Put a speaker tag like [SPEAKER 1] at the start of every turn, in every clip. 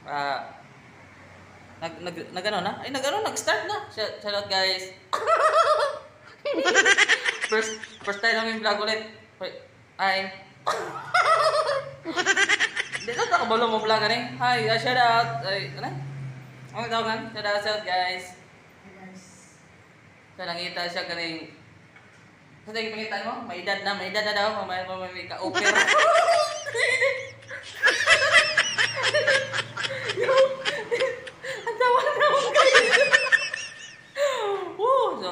[SPEAKER 1] Ah, nag-ano na? Ay, nag-start na. Shout out guys. First time namin vlog ulit. Ay. Dito ta kabalo mo vlog ani. Hi, shout out. Ay, ano? Ang tawagan? Shout out guys. So nangita siya kaning sa tingin pangitan mo, may edad na daw, may ka-opera. Ang tawa na ako guys. So,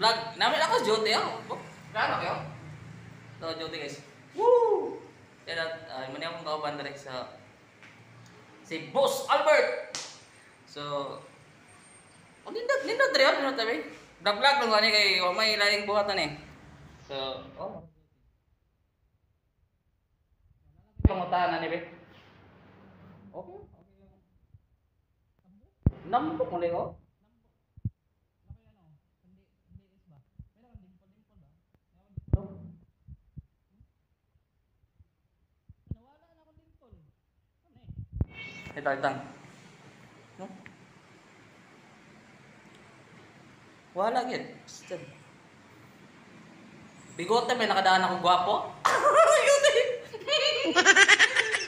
[SPEAKER 1] vlog, namin ako duty ako. Kano kayo? So, duty guys. Woo! Kaya, muna akong kauban direct sa si Boss Albert. So, lindot rin yun, tabi. Vlog lang gani kay may laing buhatan eh. So, pangutahan na ni Be. Okay. Nambok mo ko. Ito. No? Wala gid. Bigote may nakadaan akong gwapo.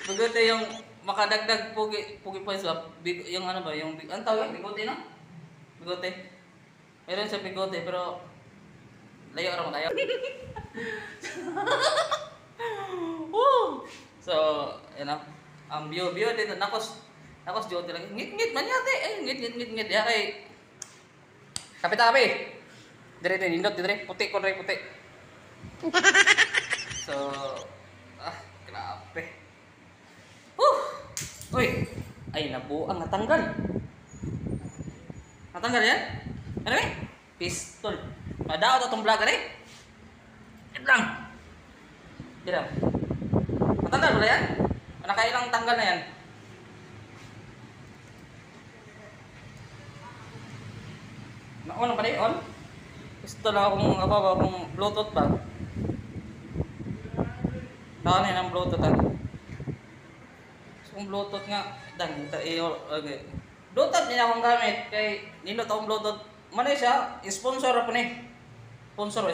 [SPEAKER 1] Bigote yung makadagdag pugi pa sa yung ano ba yung ang tawag bigote no? Bigote. Meron sa bigote pero layo ra mo tayo. So, you know, ang view dito nakos jote lang. Ngit man yate. Ay ngit ya kay Tapi. Dire nindot dire puti ko puti. So, grabe. Uy, ay nabuang natanggal. Natanggal yan? Ano eh? Pistol. Madaot atong vlog ani? Lang. Dira. Natanggal ba yan? Nakailang tanggal na yan? On pa rin, on? Gusto lang akong Bluetooth ba? Saan yan ang Bluetooth So, kung Bluetooth nga, okay. Bluetooth niya akong gamit, kay nindot akong Bluetooth. Mano siya, sponsor ako ni. Sponsor.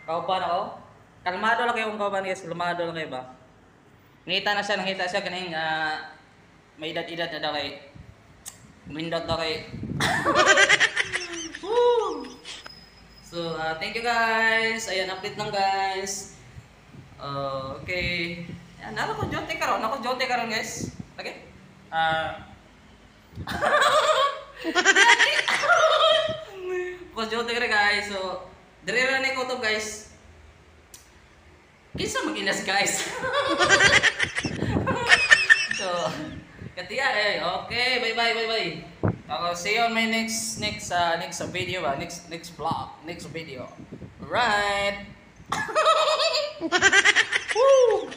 [SPEAKER 1] Kauban ako. Kalmado lang kayo kung kauban guys, kalmado lang kayo ba? Nangita siya, ganing may edad na daw kay Mindot daw kay. So, thank you guys. Ayan, update lang guys. Okay. Ayan, ako jote karon guys. Okay? Ako jote karon guys. So, dire ra ni ko to guys. Kinsa maginas guys. So, katiya okay, bye. See you on my next video next vlog, next video. Right. Woo!